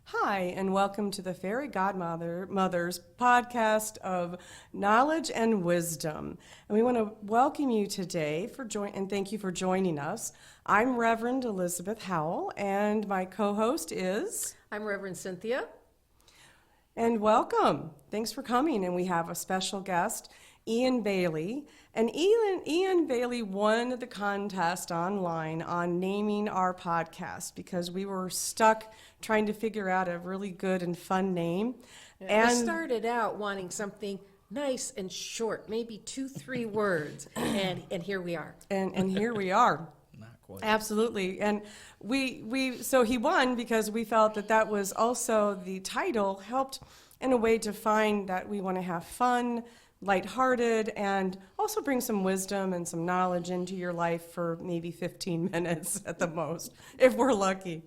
Hi, and welcome to the Fairy Godmothers podcast of knowledge and wisdom. And we want to welcome you today and thank you for joining us. I'm Reverend Elizabeth Howell, and my co-host is... I'm Reverend Cynthia. And welcome. Thanks for coming. And we have a special guest, Ian Bailey. And Ian Bailey won the contest online on naming our podcast because we were stuck trying to figure out a really good and fun name. And we started out wanting something nice and short, maybe 2-3 words, and here we are. And here we are. Not quite. Absolutely. And so he won because we felt that was also the title helped in a way to find that we want to have fun, lighthearted, and also bring some wisdom and some knowledge into your life for maybe 15 minutes at the most, if we're lucky.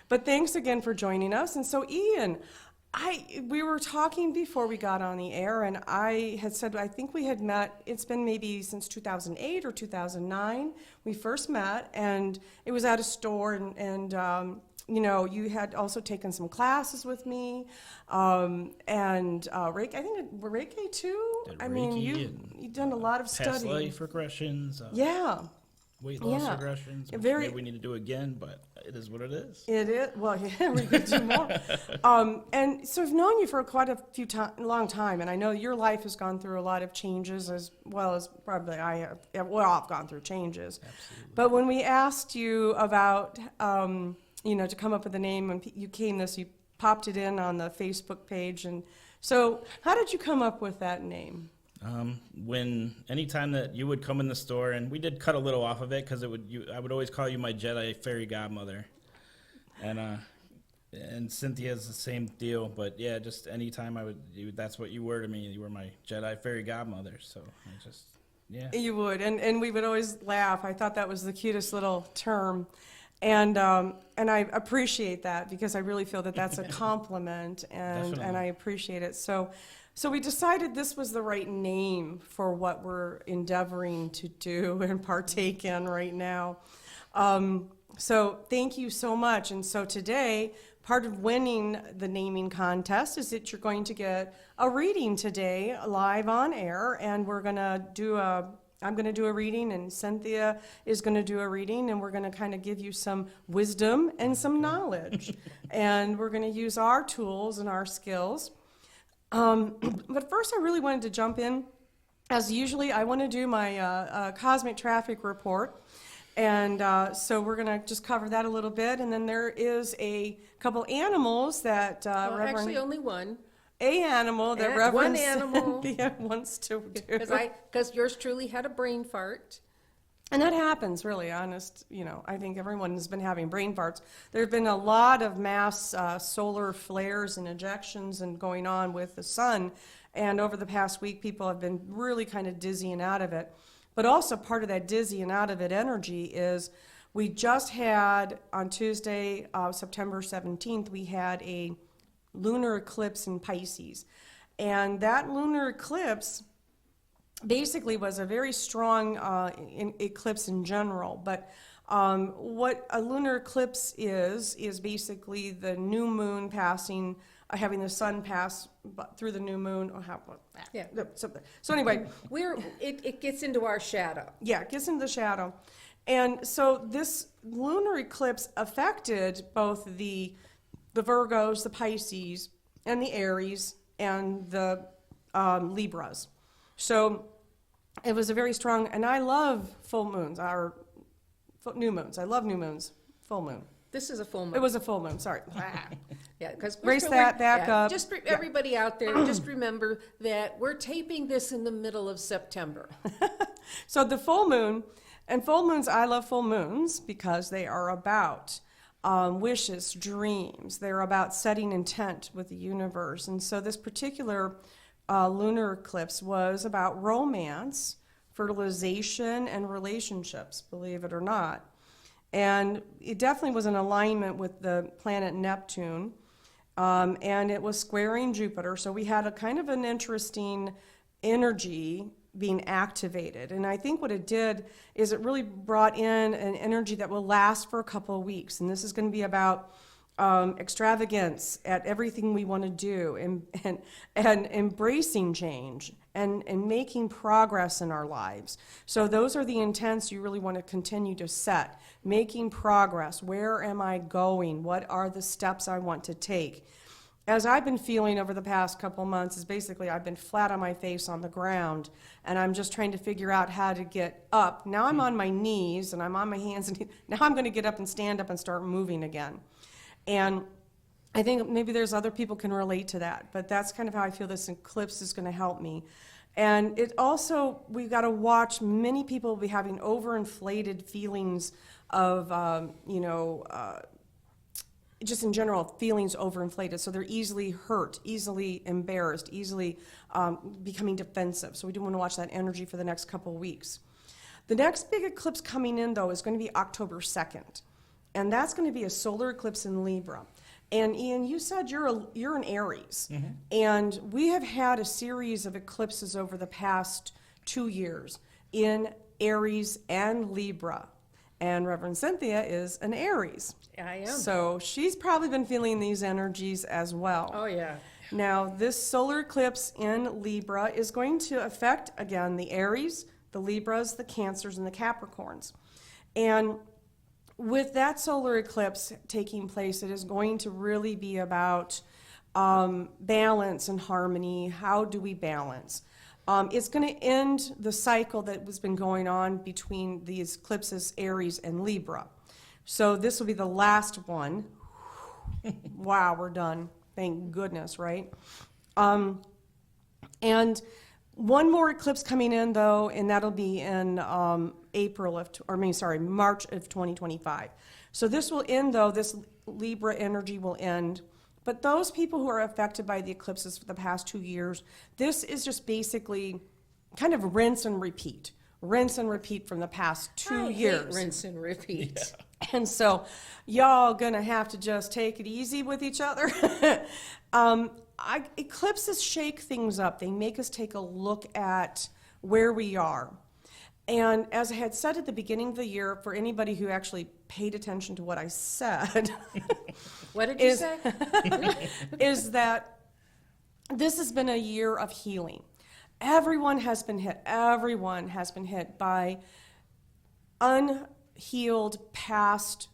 But thanks again for joining us. And so, Ian, we were talking before we got on the air, and I had said I think we had met, it's been maybe since 2008 or 2009, we first met, and it was at a store, and you had also taken some classes with me, and Reiki, I think Reiki too. You've done a lot of past study. life regressions. Yeah. Weight loss regressions. Which maybe we need to do again, but it is what it is. It is. Well, yeah, we could do more. And so I've known you for quite a long time, and I know your life has gone through a lot of changes as well as probably I have. Well, I've gone through changes. Absolutely. But when we asked you about, to come up with a name, and you popped it in on the Facebook page, and so how did you come up with that name? Anytime that you would come in the store, and we did cut a little off of it because I would always call you my Jedi fairy godmother, and Cynthia's the same deal. But yeah, just anytime that's what you were to me. You were my Jedi fairy godmother. So I just You would, and we would always laugh. I thought that was the cutest little term, and I appreciate that because I really feel that that's a compliment, and I appreciate it. So we decided this was the right name for what we're endeavoring to do and partake in right now. So thank you so much. And so today, part of winning the naming contest is that you're going to get a reading today live on air, and I'm going to do a reading, and Cynthia is going to do a reading, and we're going to kind of give you some wisdom and some knowledge. And we're going to use our tools and our skills. But first I really wanted to jump in. As usually, I want to do my cosmic traffic report. And so we're going to just cover that a little bit. And then there is a couple animals that Reverend... Actually, only one. A animal that Reverend one animal. Cynthia wants to do. Because yours truly had a brain fart. And that happens, really, honest. I think everyone has been having brain farts. There have been a lot of mass solar flares and ejections and going on with the sun. And over the past week, people have been really kind of dizzy and out of it. But also part of that dizzy and out of it energy is we just had, on Tuesday, September 17th, we had a lunar eclipse in Pisces. And that lunar eclipse basically was a very strong eclipse in general, but what a lunar eclipse is basically the new moon passing, having the sun pass through the new moon. So anyway, it gets into our shadow. Yeah, it gets into the shadow, and so this lunar eclipse affected both the Virgos, the Pisces, and the Aries, and the Libras. So it was a very strong, and I love full moons, or new moons. I love new moons, full moon. This is a full moon. It was a full moon, sorry. Yeah, because raise that back up. Just everybody out there, just remember that we're taping this in the middle of September. So the full moon, and full moons, I love full moons because they are about wishes, dreams. They're about setting intent with the universe. And so this particular lunar eclipse was about romance, fertilization, and relationships, believe it or not. And it definitely was in alignment with the planet Neptune. and it was squaring Jupiter. So we had a kind of an interesting energy being activated. And I think what it did is it really brought in an energy that will last for a couple of weeks. And this is going to be about extravagance at everything we want to do, and embracing change, and making progress in our lives. So those are the intents you really want to continue to set. Making progress. Where am I going? What are the steps I want to take? As I've been feeling over the past couple months is basically I've been flat on my face on the ground, and I'm just trying to figure out how to get up. Now I'm on my knees and I'm on my hands, and now I'm going to get up and stand up and start moving again. And I think maybe there's other people can relate to that, but that's kind of how I feel this eclipse is going to help me. And it also, we've got to watch, many people will be having overinflated feelings of, just in general, feelings overinflated. So they're easily hurt, easily embarrassed, easily becoming defensive. So we do want to watch that energy for the next couple of weeks. The next big eclipse coming in, though, is going to be October 2nd. And that's going to be a solar eclipse in Libra. And Ian, you said you're an Aries. Mm-hmm. And we have had a series of eclipses over the past 2 years in Aries and Libra. And Reverend Cynthia is an Aries. I am. So she's probably been feeling these energies as well. Oh, yeah. Now, this solar eclipse in Libra is going to affect, again, the Aries, the Libras, the Cancers, and the Capricorns. And with that solar eclipse taking place, it is going to really be about balance and harmony. How do we balance? It's going to end the cycle that has been going on between these eclipses, Aries and Libra. So this will be the last one. Wow, we're done. Thank goodness, right? And one more eclipse coming in, though, and that'll be in March of 2025. So this will end, though, this Libra energy will end. But those people who are affected by the eclipses for the past 2 years, this is just basically kind of rinse and repeat. Rinse and repeat from the past 2 years. Hate rinse and repeat. Yeah. And so y'all gonna have to just take it easy with each other. Eclipses shake things up. They make us take a look at where we are. And as I had said at the beginning of the year, for anybody who actually paid attention to what I said, What did you say? is that this has been a year of healing. Everyone has been hit. Everyone has been hit by unhealed past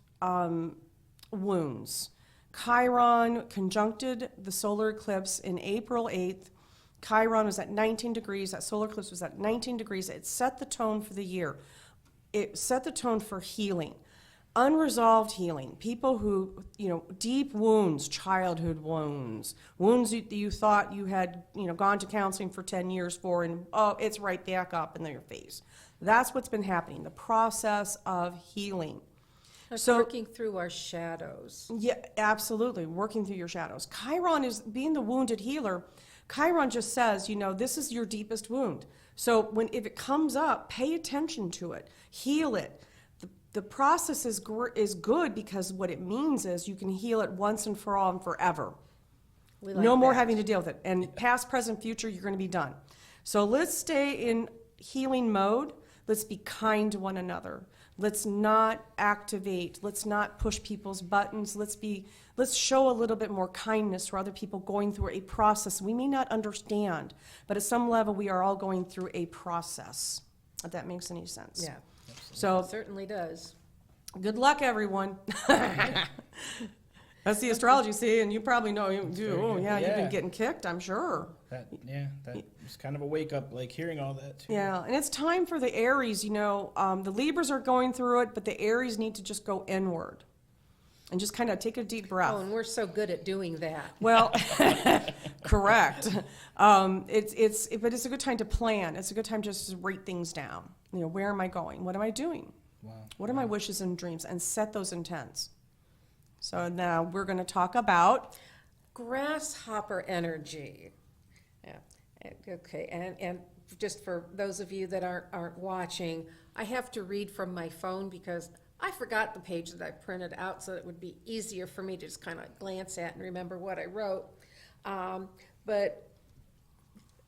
wounds. Chiron conjuncted the solar eclipse in April 8th. Chiron was at 19 degrees. That solar eclipse was at 19 degrees. It set the tone for the year. It set the tone for healing. Unresolved healing. People who, deep wounds, childhood wounds, wounds you thought you had, gone to counseling for 10 years for, and it's right back up in your face. That's what's been happening, the process of healing. So working through our shadows. Yeah, absolutely, working through your shadows. Chiron is being the wounded healer. Chiron just says, this is your deepest wound. So if it comes up, pay attention to it, heal it. The process is good because what it means is you can heal it once and for all and forever. No more having to deal with it. And past, present, future, you're going to be done. So let's stay in healing mode. Let's be kind to one another. Let's not activate. Let's not push people's buttons. Let's show a little bit more kindness for other people going through a process we may not understand, but at some level we are all going through a process, if that makes any sense. Yeah. So It certainly does. good luck, everyone. That's the astrology, see, and you probably know you do. Oh, yeah, you've been getting kicked, I'm sure. That was kind of a wake up, like hearing all that too. Yeah, and it's time for the Aries. The Libras are going through it, but the Aries need to just go inward and just kind of take a deep breath. Oh, and we're so good at doing that. Well, correct. But it's a good time to plan. It's a good time just to write things down. Where am I going? What am I doing? Wow. What are my wishes and dreams? And set those intents. So now we're going to talk about Grasshopper energy. Yeah. Okay. And just for those of you that aren't watching, I have to read from my phone because I forgot the page that I printed out, so it would be easier for me to just kind of glance at and remember what I wrote. But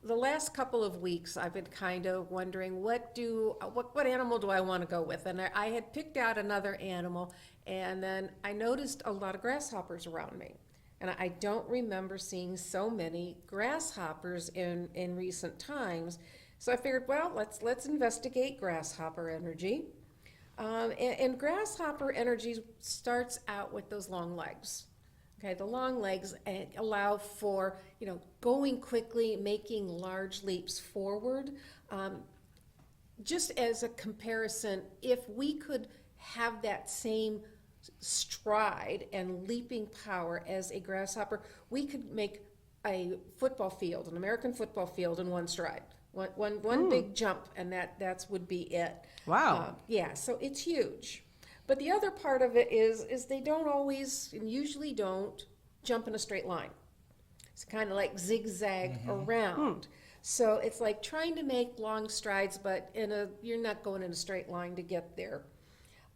the last couple of weeks, I've been kind of wondering what animal do I want to go with? And I had picked out another animal, and then I noticed a lot of grasshoppers around me. And I don't remember seeing so many grasshoppers in recent times. So I figured, well, let's investigate grasshopper energy. And grasshopper energy starts out with those long legs. Okay, the long legs allow for, going quickly, making large leaps forward. Just as a comparison, if we could have that same stride and leaping power as a grasshopper, we could make a football field, an American football field, in one stride. One big jump, and that would be it. Wow. Yeah, so it's huge. But the other part of it is they don't always, and usually don't, jump in a straight line. It's kind of like zigzag around. So it's like trying to make long strides, but you're not going in a straight line to get there.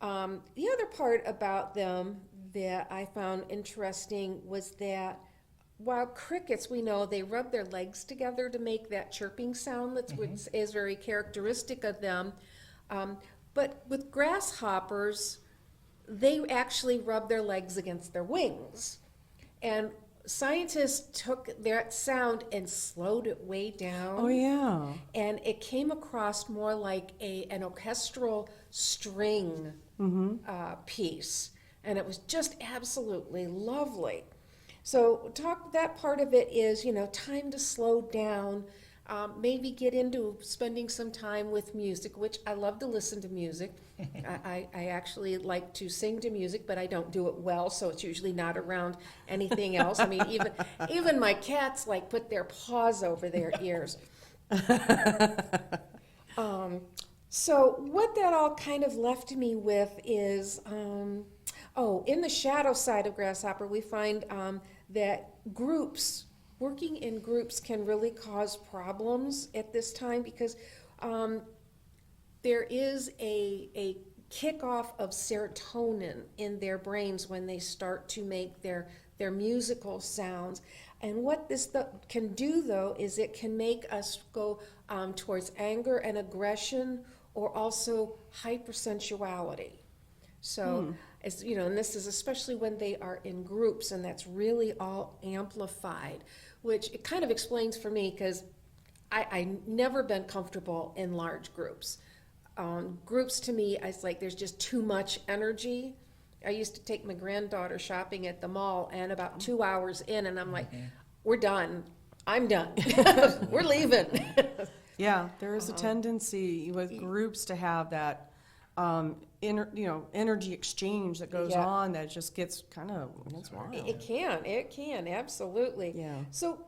The other part about them that I found interesting was that while crickets, we know they rub their legs together to make that chirping sound which is very characteristic of them. But with grasshoppers, they actually rub their legs against their wings. And scientists took that sound and slowed it way down. Oh, yeah. And it came across more like an orchestral string piece. And it was just absolutely lovely. So that part of it is, time to slow down, maybe get into spending some time with music, which I love to listen to music. I actually like to sing to music, but I don't do it well, so it's usually not around anything else. I mean, even my cats put their paws over their ears. So what that all kind of left me with is, in the shadow side of grasshopper, we find that working in groups can really cause problems at this time because there is a kickoff of serotonin in their brains when they start to make their musical sounds. And what this can do, though, is it can make us go towards anger and aggression, or also hypersensuality. So, and this is especially when they are in groups, and that's really all amplified, which it kind of explains for me because I never been comfortable in large groups. Groups to me, it's like there's just too much energy. I used to take my granddaughter shopping at the mall, and about 2 hours in, and I'm like, we're done. I'm done. We're leaving. Yeah, there is a tendency with groups to have that energy exchange that goes on that just gets kind of, it's wild. It can, absolutely. Yeah. So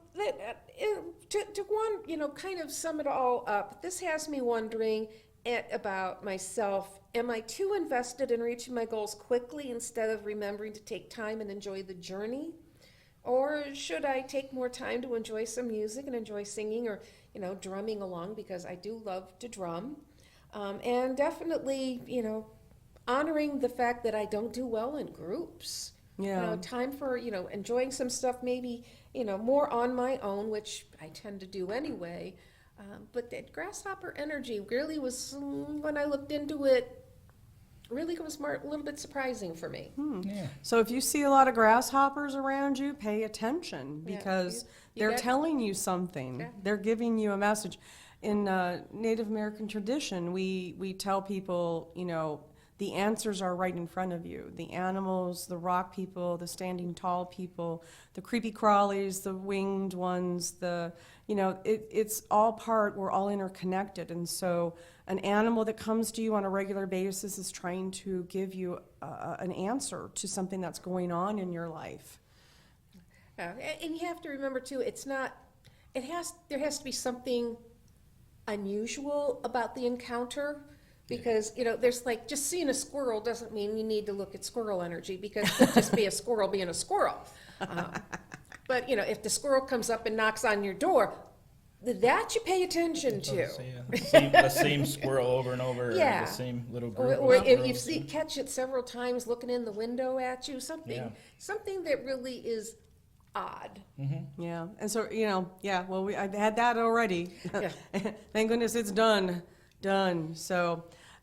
to kind of sum it all up, this has me wondering about myself. Am I too invested in reaching my goals quickly instead of remembering to take time and enjoy the journey? Or should I take more time to enjoy some music and enjoy singing or, drumming along, because I do love to drum. And definitely, honoring the fact that I don't do well in groups. Yeah. Time for, enjoying some stuff maybe, more on my own, which I tend to do anyway. But that grasshopper energy really was, when I looked into it, really was a little bit surprising for me. Yeah. So if you see a lot of grasshoppers around you, pay attention because they're telling you something. Yeah. They're giving you a message. In Native American tradition, we tell people, the answers are right in front of you. The animals, the rock people, the standing tall people, the creepy crawlies, the winged ones, it's all we're all interconnected. And so an animal that comes to you on a regular basis is trying to give you an answer to something that's going on in your life. And you have to remember too, there has to be something unusual about the encounter. Because, there's just seeing a squirrel doesn't mean you need to look at squirrel energy, because it could just be a squirrel being a squirrel. But, if the squirrel comes up and knocks on your door, That you pay attention to. So, yeah, the same squirrel over and over, Yeah. or the same little Or, group or of if you squirrels. catch it several times looking in the window at you, something that really is odd. Yeah, and so, yeah, well, I've had that already. Yeah. Thank goodness it's done.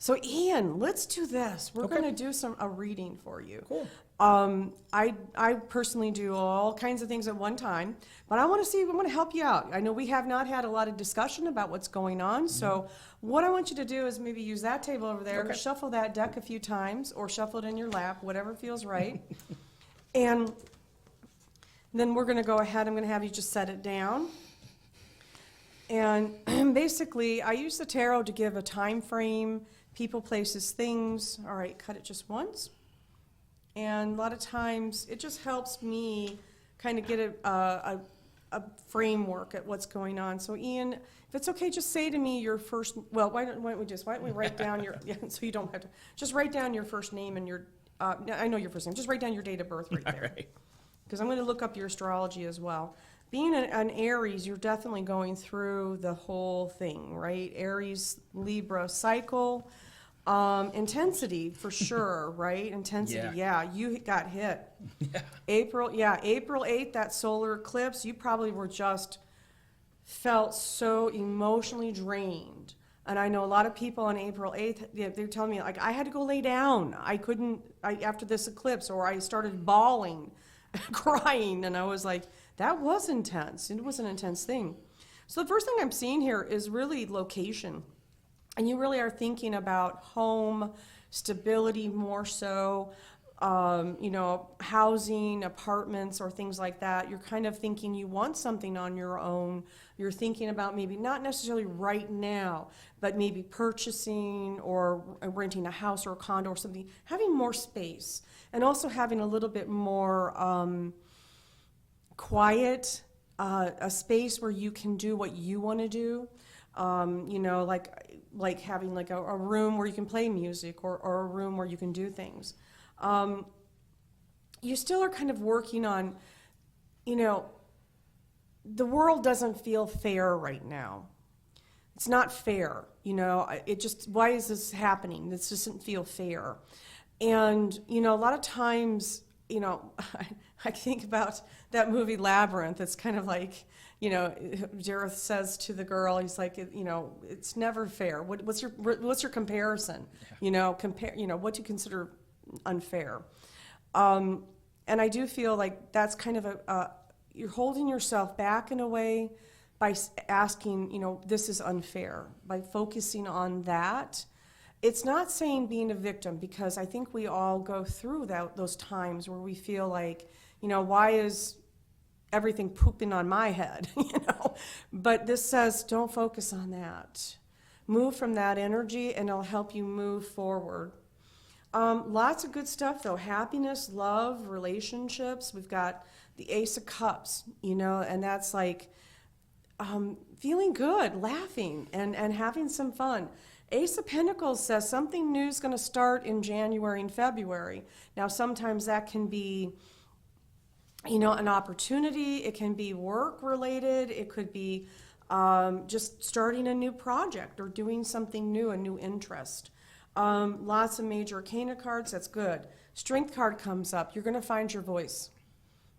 So Ian, let's do this. We're Okay. going to do a reading for you. Cool. I personally do all kinds of things at one time, but I want to help you out. I know we have not had a lot of discussion about what's going on, so what I want you to do is maybe use that table over there, Okay. shuffle that deck a few times, or shuffle it in your lap, whatever feels right. And then we're going to go ahead, I'm going to have you just set it down. And basically, I use the tarot to give a time frame, people, places, things. All right, cut it just once. And a lot of times, it just helps me kind of get a framework at what's going on. So Ian, if it's okay, just say to me your first, well, why don't we write down your, so you don't have to, just write down your first name and your, I know your first name, just write down your date of birth right All there. right. Because I'm going to look up your astrology as well. Being an Aries, you're definitely going through the whole thing, right? Aries, Libra cycle, intensity for sure, right? Intensity, yeah, you got hit. Yeah. April 8th, that solar eclipse, you probably were just felt so emotionally drained. And I know a lot of people on April 8th, they're telling me, like, I had to go lay down. I couldn't, after this eclipse, or I started bawling, crying, and I was like, that was intense. It was an intense thing. So the first thing I'm seeing here is really location. And you really are thinking about home, stability more so, housing, apartments, or things like that. You're kind of thinking you want something on your own. You're thinking about maybe not necessarily right now, but maybe purchasing or renting a house or a condo or something, having more space, and also having a little bit more quiet, a space where you can do what you want to do. Like having like a room where you can play music, or a room where you can do things. You still are kind of working on, the world doesn't feel fair right now. It's not fair, it just, why is this happening? This doesn't feel fair. And, a lot of times, I think about that movie Labyrinth. It's kind of like, Jareth says to the girl, he's like, it's never fair. What's your comparison? Yeah. What do you consider unfair? And I do feel like that's kind of you're holding yourself back in a way by asking, this is unfair, by focusing on that. It's not saying being a victim, because I think we all go through those times where we feel like, why is everything pooping on my head, But this says, don't focus on that. Move from that energy, and it'll help you move forward. Lots of good stuff, though. Happiness, love, relationships. We've got the Ace of Cups, and that's like feeling good, laughing, and having some fun. Ace of Pentacles says something new is going to start in January and February. Now, sometimes that can be, an opportunity. It can be work-related. It could be just starting a new project or doing something new, a new interest. Lots of major arcana cards. That's good. Strength card comes up. You're going to find your voice.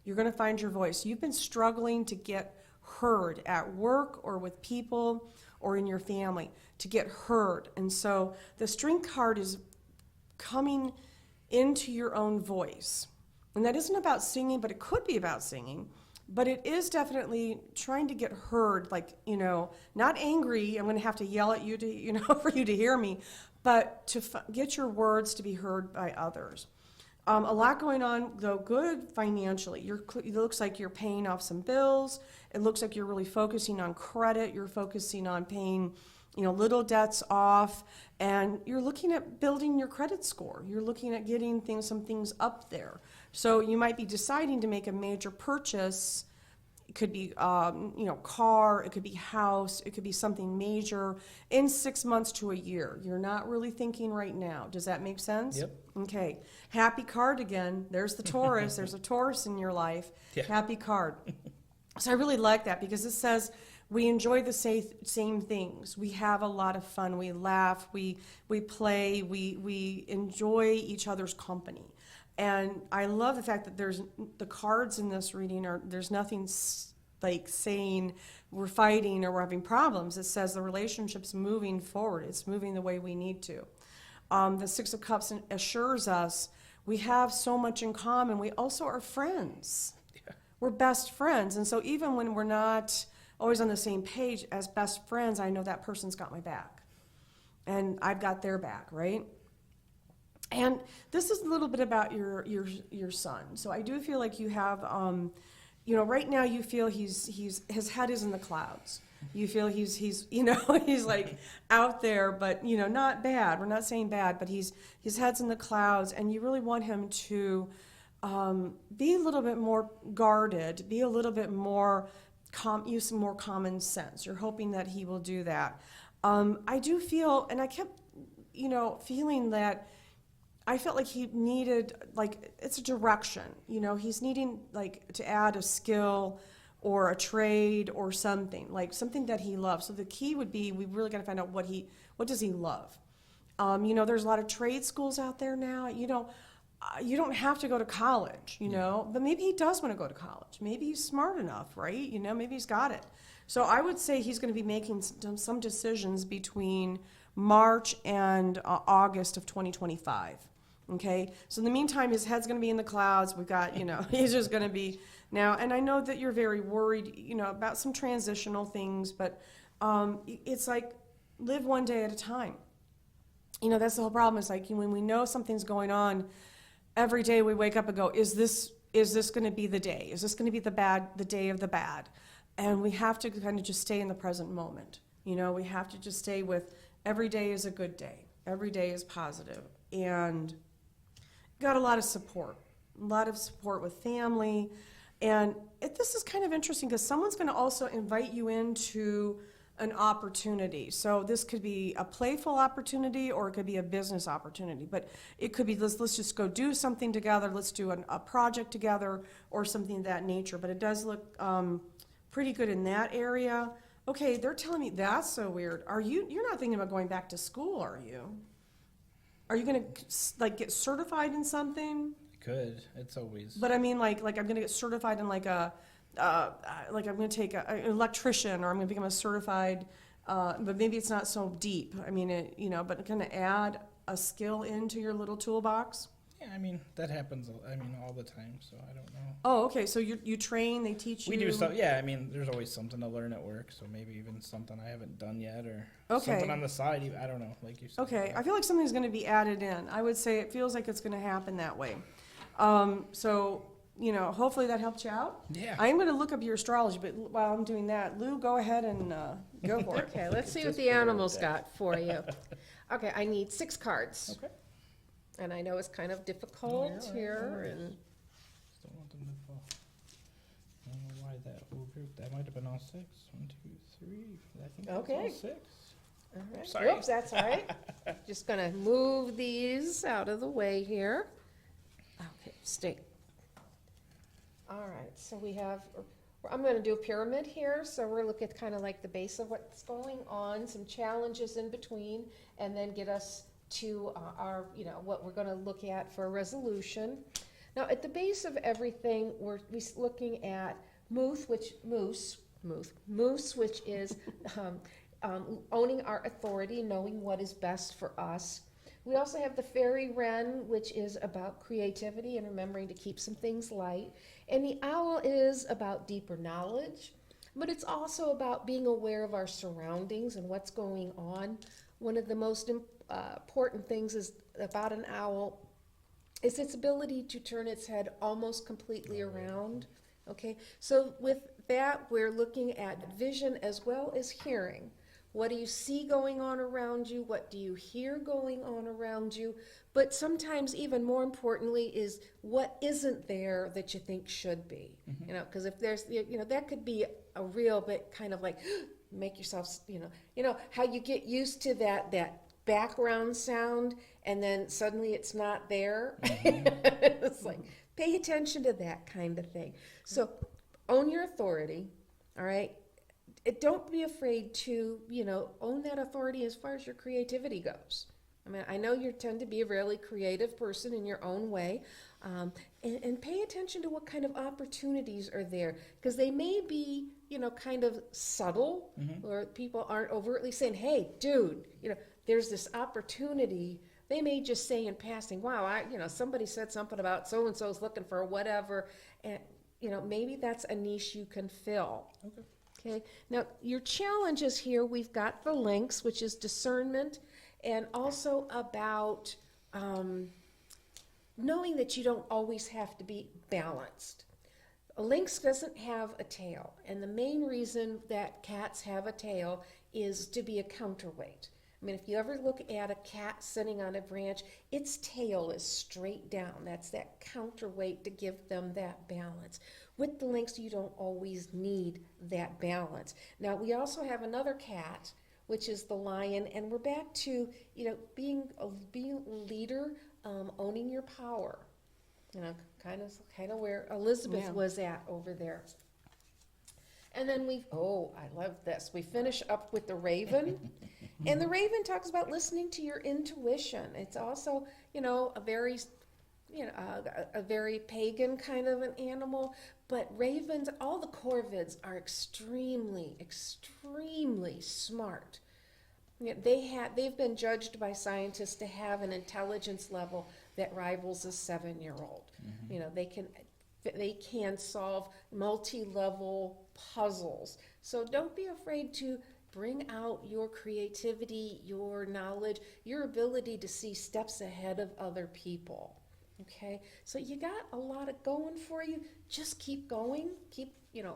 You're going to find your voice. You've been struggling to get heard at work or with people or in your family, to get heard. And so the strength card is coming into your own voice. And that isn't about singing, but it could be about singing. But it is definitely trying to get heard, like, not angry. I'm going to have to yell at you to, for you to hear me, but to get your words to be heard by others. A lot going on, though, good financially. It looks like you're paying off some bills. It looks like you're really focusing on credit. You're focusing on paying, little debts off. And you're looking at building your credit score. You're looking at getting some things up there. So you might be deciding to make a major purchase. It could be, car. It could be house. It could be something major in 6 months to a year. You're not really thinking right now. Does that make sense? Yep. Okay. Happy card again. There's the Taurus. There's a Taurus in your life. Yeah. Happy card. So I really like that, because it says we enjoy the same things. We have a lot of fun. We laugh. We play. We enjoy each other's company. And I love the fact that there's the cards in this reading there's nothing like saying we're fighting or we're having problems. It says the relationship's moving forward. It's moving the way we need to. The Six of Cups assures us we have so much in common. We also are friends. Yeah. We're best friends. And so even when we're not always on the same page, as best friends, I know that person's got my back. And I've got their back, right? And this is a little bit about your son. So I do feel like you have, right now you feel his head is in the clouds. You feel he's he's like out there, but not bad. We're not saying bad, but his head's in the clouds, and you really want him to be a little bit more guarded, be a little bit more use some more common sense. You're hoping that he will do that. I do feel, and I kept feeling that. I felt like he needed, it's a direction. He's needing, to add a skill or a trade or something, something that he loves. So the key would be, we really got to find out what does he love. There's a lot of trade schools out there now. You don't have to go to college, but maybe he does want to go to college. Maybe he's smart enough, right? Maybe he's got it. So I would say he's going to be making some decisions between March and August of 2025. Okay, so in the meantime, his head's going to be in the clouds. We've got, he's just going to be now. And I know that you're very worried, about some transitional things, but it's like live one day at a time. That's the whole problem. It's like when we know something's going on, every day we wake up and go, is this going to be the day? Is this going to be the day of the bad? And we have to kind of just stay in the present moment. We have to just stay with every day is a good day. Every day is positive. And got a lot of support with family. And this is kind of interesting because someone's going to also invite you into an opportunity. So this could be a playful opportunity or it could be a business opportunity. But it could be, let's just go do something together. Let's do a project together or something of that nature. But it does look pretty good in that area. Okay, they're telling me that's so weird. You're not thinking about going back to school, are you? Are you going to get certified in something? Could. It's always. But I mean, like I'm going to get certified in I'm going to take an electrician, or I'm going to become a certified. But maybe it's not so deep. I mean, but kind of add a skill into your little toolbox. Yeah, that happens. All the time. So I don't know. Oh, okay. So you train, they teach you. We do stuff. Yeah, there's always something to learn at work. So maybe even something I haven't done yet, or something on the side. I don't know, like you said. Okay, I feel like something's going to be added in. I would say it feels like it's going to happen that way. So hopefully that helped you out. Yeah. I'm going to look up your astrology, but while I'm doing that, Lou, go ahead and go for it. Okay, let's see what the animals got for you. Okay, I need 6 cards. Okay. And I know it's kind of difficult here. And Still want them to fall. I don't know why that might have been all 6. 1, 2, 3. I think that's Okay. all 6. all right. Sorry. Whoops, that's all right. Just gonna move these out of the way here. Okay, stay. All right, so we have, I'm gonna do a pyramid here, so we're looking at kind of like the base of what's going on, some challenges in between, and then get us to our, what we're gonna look at for a resolution. Now, at the base of everything, we're looking at moose, which is owning our authority, knowing what is best for us. We also have the fairy wren, which is about creativity and remembering to keep some things light. And the owl is about deeper knowledge, but it's also about being aware of our surroundings and what's going on. One of the most important things is about an owl is its ability to turn its head almost completely around. Okay, so with that, we're looking at vision as well as hearing. What do you see going on around you? What do you hear going on around you? But sometimes even more importantly is what isn't there that you think should be. Mm-hmm. Because if there's, that could be a real bit kind of like, make yourself, how you get used to that background sound and then suddenly it's not there. Mm-hmm. It's like, pay attention to that kind of thing. So own your authority, all right? don't be afraid to, own that authority as far as your creativity goes. I mean, I know you tend to be a really creative person in your own way, and pay attention to what kind of opportunities are there, because they may be, kind of subtle, or people aren't overtly saying, hey, dude, there's this opportunity. They may just say in passing, wow, somebody said something about so-and-so's looking for whatever, and, maybe that's a niche you can fill. Okay. Now, your challenges here, we've got the links, which is discernment, and also about knowing that you don't always have to be balanced. A lynx doesn't have a tail, and the main reason that cats have a tail is to be a counterweight. I mean, if you ever look at a cat sitting on a branch, its tail is straight down. That's that counterweight to give them that balance. With the lynx, you don't always need that balance. Now, we also have another cat, which is the lion, and we're back to, being a leader, owning your power. Kind of where Elizabeth was at over there. And then I love this. We finish up with the raven. And the raven talks about listening to your intuition. It's also, a very, a very pagan kind of an animal. But ravens, all the corvids are extremely, extremely smart. They've been judged by scientists to have an intelligence level that rivals a 7-year-old. They can solve multi-level puzzles. So don't be afraid to bring out your creativity, your knowledge, your ability to see steps ahead of other people. Okay, so you got a lot of going for you. Just keep going.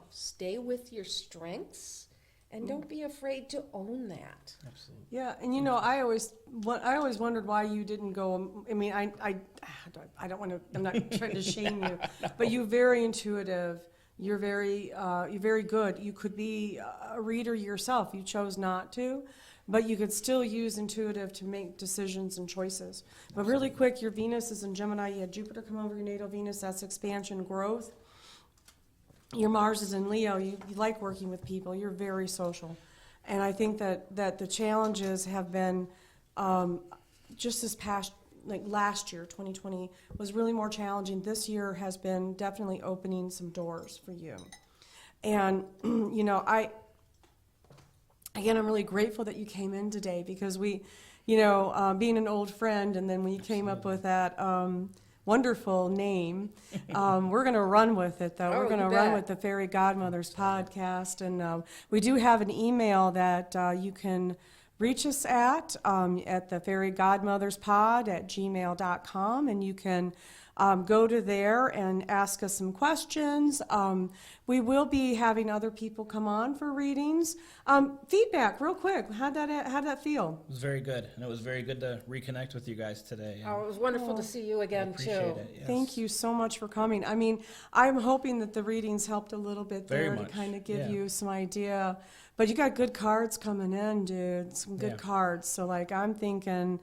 Stay with your strengths, and don't be afraid to own that. Absolutely. Yeah, and I always wondered why you didn't go. I mean, I don't want to. I'm not trying to shame you, but you're very intuitive. You're very good. You could be a reader yourself. You chose not to, but you could still use intuitive to make decisions and choices. But really quick, your Venus is in Gemini. You had Jupiter come over your natal Venus. That's expansion, growth. Your Mars is in Leo. You like working with people. You're very social. And I think that the challenges have been just this past, last year, 2020, was really more challenging. This year has been definitely opening some doors for you. And, I'm really grateful that you came in today, because we, being an old friend, and then when you came up with that wonderful name, we're going to run with it, though. We're going to run with the Fairy Godmothers podcast. And we do have an email that you can reach us at the fairygodmotherspod@gmail.com, and you can go to there and ask us some questions. We will be having other people come on for readings. Feedback, real quick. How'd that feel? It was very good, and it was very good to reconnect with you guys today. It was wonderful to see you again, too. It, yes. Thank you so much for coming. I mean, I'm hoping that the readings helped a little bit there to kind of give you some idea. But you got good cards coming in, dude. Some good cards. So, I'm thinking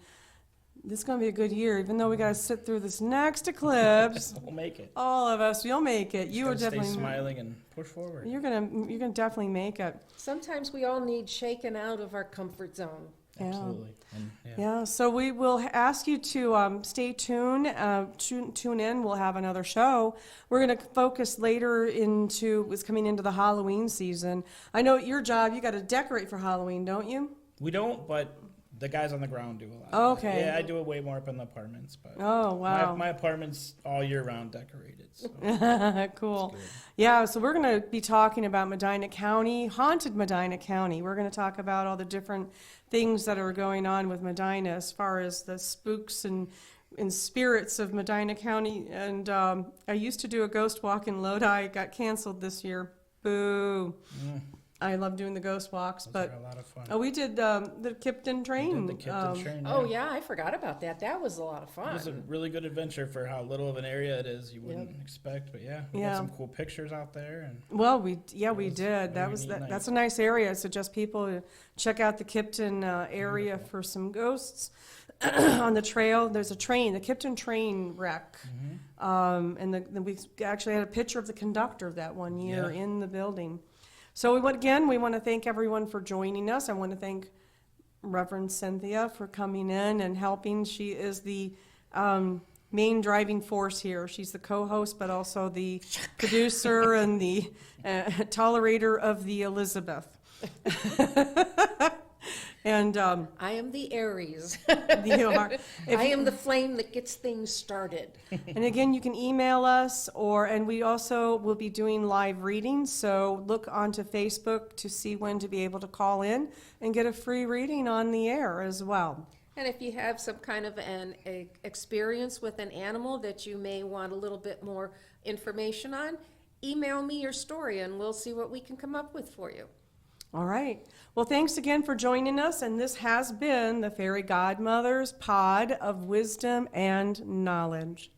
this is going to be a good year, even though we got to sit through this next eclipse. We'll make it. All of us, you'll make it. You are definitely stay smiling and push forward. You're gonna definitely make it. Sometimes we all need shaken out of our comfort zone. Absolutely. And, so we will ask you to stay tuned, tune in. We'll have another show. We're going to focus later what's coming into the Halloween season. I know at your job, you got to decorate for Halloween, don't you? We don't, but the guys on the ground do a lot. Okay. Yeah, I do it way more up in the apartments. But oh, wow. My apartment's all year round decorated. So. Cool. Yeah, so we're going to be talking about Medina County, haunted Medina County. We're going to talk about all the different things that are going on with Medina as far as the spooks and spirits of Medina County. And I used to do a ghost walk in Lodi. It got canceled this year. Boo. I love doing the ghost walks, Those are a lot of fun. Oh, we did the Kipton train. We did the Kipton train. Oh yeah, I forgot about that. That was a lot of fun. It was a really good adventure for how little of an area it is. You wouldn't expect, but we got some cool pictures out there. And well, we did. That's a nice area. Suggest people to check out the Kipton area for some ghosts on the trail. There's a train, the Kipton train wreck, and we actually had a picture of the conductor that one year in the building. So we want to thank everyone for joining us. I want to thank Reverend Cynthia for coming in and helping. She is the main driving force here. She's the co-host, but also the producer and the tolerator of the Elizabeth. And I am the Aries. you are. I am the flame that gets things started. And again, you can email us, and we also will be doing live readings. So look onto Facebook to see when to be able to call in and get a free reading on the air as well. And if you have some kind of an experience with an animal that you may want a little bit more information on, email me your story and we'll see what we can come up with for you. All right. Well, thanks again for joining us. And this has been the Fairy Godmothers Pod of Wisdom and Knowledge.